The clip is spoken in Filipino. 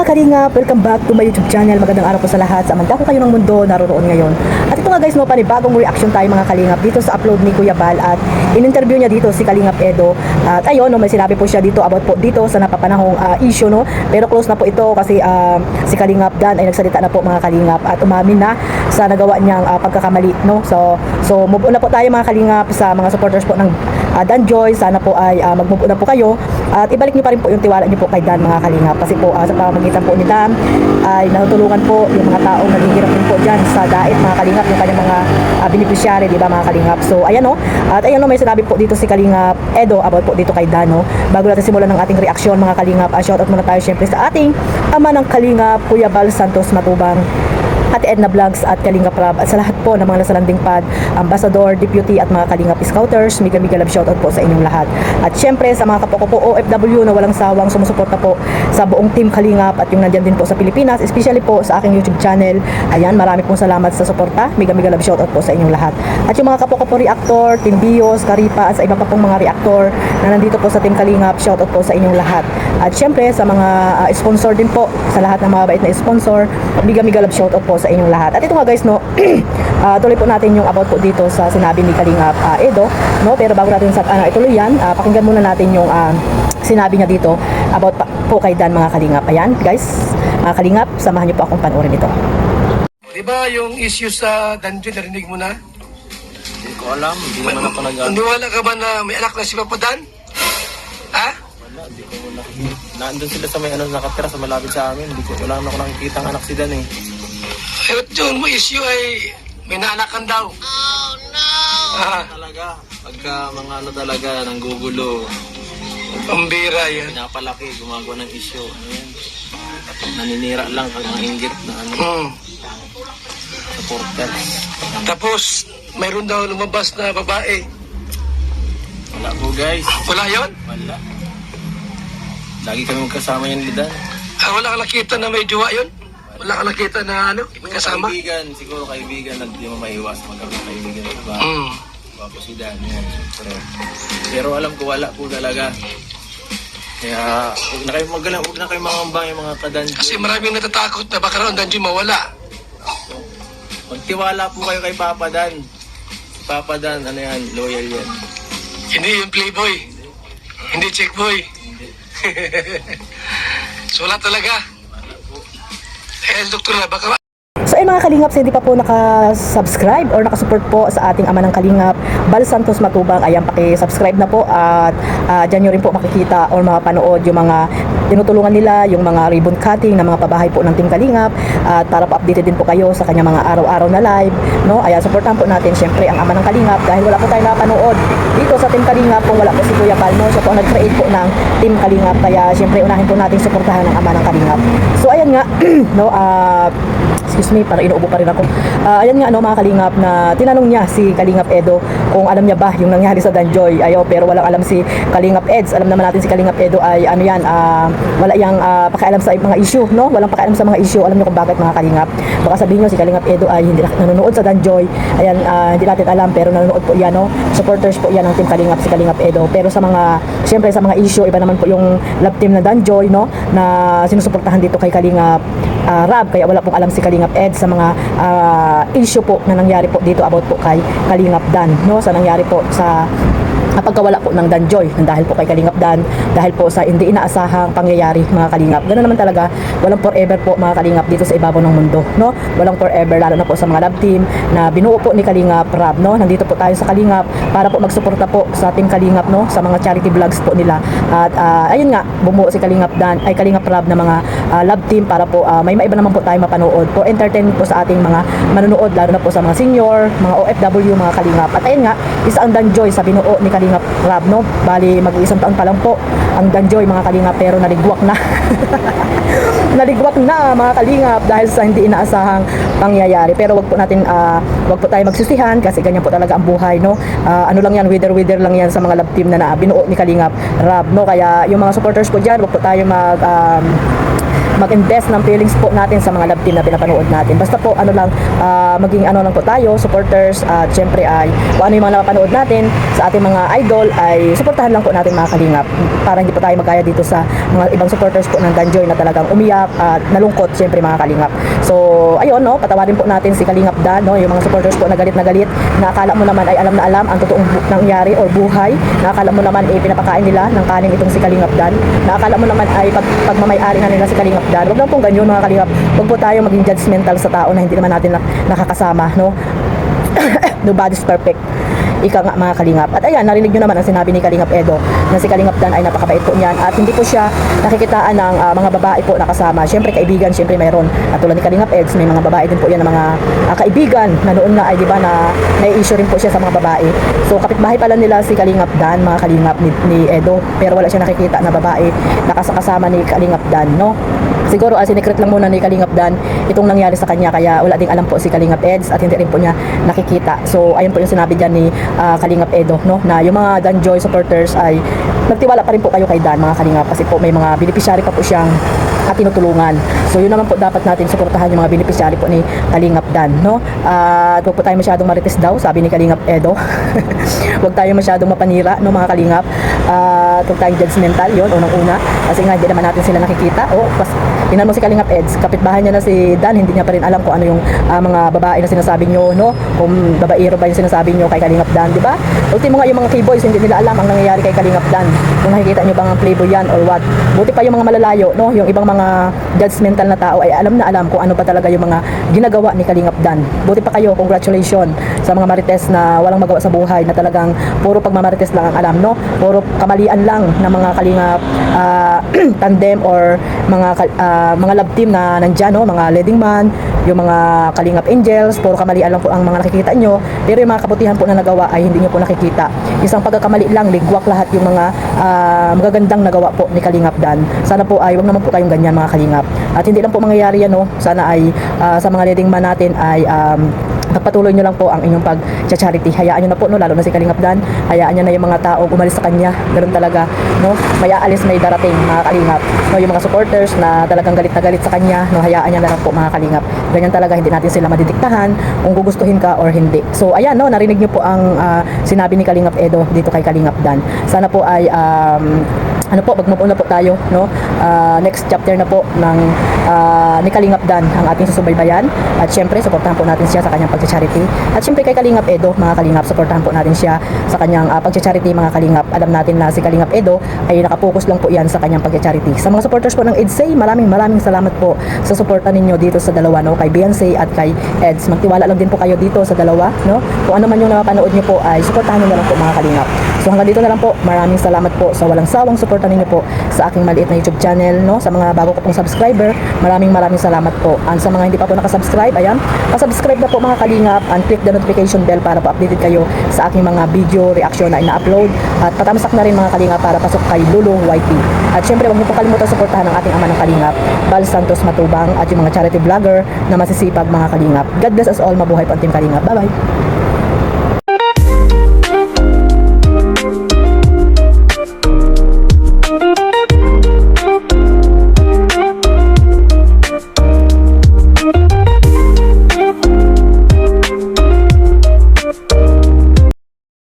mga Kalingap, welcome back to my YouTube channel. Magandang araw po sa lahat. Sa mandako kayo ng mundo, naroon ngayon. At ito nga guys, no, panibagong reaction tayo mga Kalingap dito sa upload ni Kuya Bal. At in-interview niya dito si Kalingap Edo. At ayun, no, may sinabi po siya dito about po dito sa napapanahong issue, no. Pero close na po ito kasi si Kalingap Dan ay nagsalita na po mga Kalingap at umamin na sa nagawa niyang pagkakamali, no. So move on na po tayo mga Kalingap sa mga supporters po ng Dan Joy. Sana po ay mag-move on na po kayo. At ibalik niyo pa rin po yung tiwala niyo po kay Dan mga Kalingap. Kasi po sa pamamagitan po ni Dan ay natutulungan po yung mga taong naghihirap din po dyan sa dait mga Kalingap, yung kanyang mga beneficiary, di ba mga Kalingap. So ayan o, at ayan o, may sinabi po dito si Kalingap Edo about po dito kay Dan, no. Bago natin simulan ng ating reaksyon mga Kalingap, shoutout muna tayo syempre sa ating ama ng Kalingap, Kuya Bal Santos Matubang, Ate Edna Vlogs at Kalingap Rab, at sa lahat po ng mga nasa landing pad, Ambassador, Deputy at mga Kalingap Scouters, mega love shoutout po sa inyong lahat. At syempre sa mga kapwa ko po OFW na walang sawang sumusuporta po sa buong team Kalingap at yung nandyan din po sa Pilipinas, especially po sa aking YouTube channel. Ayan, marami pong salamat sa suporta, mega love shoutout po sa inyong lahat. At yung mga kapwa ko po reactor, Team Bios, Karipa at sa iba pa pong mga reactor na nandito po sa team Kalingap, shoutout po sa inyong lahat. At syempre sa mga sponsor din po, sa lahat ng mga bait na sponsor, mega love shoutout po sa inyong lahat. At ito nga guys, no, tuloy po natin yung about po dito sa sinabi ni Kalingap Edo, no. Pero bago natin ituloy yan, pakinggan muna natin yung sinabi niya dito about po kay Dan mga Kalingap. Ayan guys, Kalingap, samahan niyo po akong panoorin ito. Diba yung issue sa dungeon, narinig mo na? Hindi ko alam, hindi naman ako nag-ano. Wala ka ba na may anak na si Papa Dan? Ha? Wala, hindi ko nakikita. Nandun sila sa may nakatira sa malapit sa amin. Hindi ko, wala naman ako nakikita ang anak si Dan eh. Eh, yung mo issue ay may naanakan daw. Oh no! Talaga, pagka mga talaga, nanggugulo, Pambira yan. pinapalaki, gumagawa ng issue. Ano yan? Naninira lang ang mga inggit na supporters. Tapos, mayroon daw lumabas na babae. Wala po guys. Wala yon? Wala. Lagi kami magkasama yan ni Dan. Wala ka nakita na may jowa yon? Wala ka nakita na may kasama? Siguro kaibigan, hindi mo maiwas magkaroon kaibigan. Diba? Wapo si Dan yan, siyempre. Pero alam ko wala po talaga. Kaya huwag na kayo mangambang yung mga kadanjo. Kasi maraming natatakot na baka raw ang dungeon mawala. Magtiwala po kayo kay Papa Dan. Papa Dan, ano yan, loyal yan. Hindi yung playboy. Hindi checkboy. So wala talaga. Doktor na, baka So ay mga Kalingap, sa hindi pa po naka-subscribe or nakasupport po sa ating ama ng Kalingap, Bal Santos Matubang, ayan, paki-subscribe na po at dyan nyo rin po makikita or mapanood yung mga tinutulungan nila, yung mga ribbon cutting na mga pabahay po ng Team Kalingap, at para po updated din po kayo sa kanya mga araw-araw na live, no. Ayan, supportahan po natin syempre ang ama ng Kalingap dahil wala po tayo napanood dito sa Team Kalingap kung wala po si Kuya Bal, no. Siya po ang nag-create po ng Team Kalingap, kaya syempre unahin po natin supportahan ang ama ng Kalingap. So ayan nga, no, excuse me, para inuubo pa rin ako. Ayan nga, no, mga Kalingap, na tinanong niya si Kalingap Edo kung alam niya ba yung nangyari sa Danjoy. Ayo, pero walang alam si Kalingap Eds. Alam naman natin si Kalingap Edo ay ano yan, wala yang pakialam sa mga issue, no? Walang pakialam sa mga issue. Alam niyo kung bakit mga Kalingap. Baka sabihin niyo si Kalingap Edo ay hindi nanonood sa Danjoy. Ayan, hindi natin alam, pero nanonood po yan, no? Supporters po yan ng Team Kalingap, si Kalingap Edo. Pero sa mga, syempre sa mga issue, iba naman po yung love team na Danjoy, no? Na sinusuportahan dito kay Kalingap Rab, kaya wala pong alam si Kalingap Ed sa mga issue po na nangyari po dito about po kay Kalingap Dan, no, sa nangyari po sa pagkawala po ng Danjoy dahil po kay Kalingap Dan, dahil po sa hindi inaasahang pangyayari mga Kalingap. Ganoon naman talaga, walang forever po mga Kalingap dito sa ibabaw ng mundo, no. Walang forever, lalo na po sa mga love team na binuo po ni Kalingap Rab, no. Nandito po tayo sa Kalingap para po magsuporta po sa Team Kalingap, no, sa mga charity vlogs po nila. At ayun nga, bumuo si Kalingap Dan ay Kalingap Rab na mga love team para po may maiba naman po tayong mapanood for entertainment po sa ating mga manonood, lalo na po sa mga senior, mga OFW, mga Kalingap. At ayun nga, isa ang Danjoy sa binuo ni Kalingap Rab, no. Bali mag-iisang taon pa lang po ang Danjoy mga Kalingap, pero naligwak na. Naligwak na mga Kalingap dahil sa hindi inaasahang pangyayari. Pero wag po tayo magsisihan kasi ganyan po talaga ang buhay, no. Ano lang yan, wither lang yan sa mga love team na binuo ni Kalingap Rab, no. Kaya yung mga supporters po dyan, wag po tayo mag-invest ng feelings po natin sa mga love team na pinapanood natin. Basta po ano lang, maging ano lang po tayo, supporters, at syempre ay kung ano yung mga napapanood natin sa ating mga idol ay suportahan lang po natin mga kalingap para hindi po tayo magkaya dito sa mga ibang supporters po ng Danjoy na talagang umiyak at nalungkot syempre mga kalingap. So ayun no, patawarin po natin si Kalingap Dan, no, yung mga supporters po na galit na akala mo naman ay alam na alam ang totoong nangyari or buhay, na akala mo naman ay pinapakain nila ng kanin itong si Kalingap Dan, na akala mo naman ay pagmamayari na nila si Kalingap Dan. Huwag lang pong ganyan mga kalingap. Huwag po tayo maging judgmental sa tao na hindi naman natin nakakasama, no. Nobody's perfect. Ika nga mga kalingap. At ayan, narinig nyo naman ang sinabi ni Kalingap Edo na si Kalingap Dan ay napakabait po niyan at hindi po siya nakikitaan ng mga babae po nakasama. Siyempre kaibigan, siyempre mayroon. At tulad ni Kalingap Eds, may mga babae din po yan na mga kaibigan na noon nga ay di ba na may-issue rin po siya sa mga babae. So kapitbahay pala nila si Kalingap Dan, mga kalingap ni Edo, pero wala siya nakikita na babae nakasama ni Kalingap Dan, no? Siguro sinikret lang muna ni Kalingap Dan itong nangyari sa kanya, kaya wala ding alam po si Kalingap Eds at hindi rin po niya nakikita. So ayun po yung sinabi dyan ni Kalingap Edo, no, na yung mga Danjoy supporters ay nagtiwala pa rin po kayo kay Dan mga kalingap kasi po may mga beneficiary pa po siyang tinutulungan. So yun naman po dapat natin suportahan yung mga beneficiary po ni Kalingap Dan, no? At huwag po tayo masyadong marites daw, sabi ni Kalingap Edo. Huwag tayo masyadong mapanira, no mga kalingap. Huwag tayong judgmental, yun, unang-una. Kasi nga hindi naman natin sila nakikita. Tingnan mo si Kalingap Eds, kapitbahay niya na si Dan, hindi niya pa rin alam kung ano yung mga babae na sinasabi nyo, no? Kung babaero ba yung sinasabi nyo kay Kalingap Dan, di ba? Ultimo nga yung mga K-boys, hindi nila alam ang nangyayari kay Kalingap Dan. Kung nakikita nyo bang ang playboy yan or what. Buti pa yung mga malalayo, no? Yung ibang mga judgmental na tao ay alam na alam kung ano pa talaga yung mga ginagawa ni Kalingap Dan. Buti pa kayo, congratulations sa mga marites na walang magawa sa buhay, na talagang puro pagmamarites lang ang alam, no? Puro kamalian lang ng mga Kalingap tandem or mga love team na nandyan, no? Mga leading man, yung mga Kalingap Angels, puro kamalian lang po ang mga nakikita nyo, pero yung mga kabutihan po na nagawa ay hindi nyo po nakikita. Isang pagkakamali lang, ligwak lahat yung mga magagandang nagawa po ni Kalingap Dan. Sana po ay huwag naman po kayong ganyan mga kalingap. At hindi lang po mangyayari yan, no? Sana ay sa mga leading man natin ay pagpatuloy nyo lang po ang inyong pag-charity. Hayaan nyo na po, no? Lalo na si Kalingap Dan. Hayaan nyo na yung mga tao umalis sa kanya. Ganun talaga, no? May aalis, may darating mga kalingap. No, yung mga supporters na talagang galit na galit sa kanya, no? Hayaan nyo na lang po mga kalingap. Ganyan talaga, hindi natin sila madidiktahan kung gugustuhin ka or hindi. So ayan, no? Narinig nyo po ang sinabi ni Kalingap Edo dito kay Kalingap Dan. Sana po ay mag-move on na po tayo, no? Next chapter na po ng ni Kalingap Dan ang ating susubaybayan. At syempre, suportahan po natin siya sa kanyang pag-charity. At syempre kay Kalingap Edo, mga kalingap, suportahan po natin siya sa kanyang pag-charity, mga kalingap. Alam natin na si Kalingap Edo ay nakapokus lang po yan sa kanyang pag-charity. Sa mga supporters po ng EDSA, maraming salamat po sa suporta ninyo dito sa dalawa, no? Kay Beyonce at kay Eds. Magtiwala lang din po kayo dito sa dalawa, no? Kung ano man yung napapanood nyo po ay suportahan nyo na lang po mga kalingap. So hanggang dito na lang po. Maraming salamat po sa walang sawang suporta ninyo po sa aking maliit na YouTube channel, no? Sa mga bago ko pong subscriber, maraming salamat po. And sa mga hindi pa po nakasubscribe, ayan, pasubscribe na po mga kalingap and click the notification bell para po updated kayo sa aking mga video reaction na ina-upload. At patamsak na rin mga kalingap para pasok kay Lulu YT. At syempre, huwag niyo po kalimutan suportahan ang ating ama ng kalingap, Bal Santos Matubang, at yung mga charity vlogger na masisipag mga kalingap. God bless us all. Mabuhay po ang Team Kalingap. Bye-bye!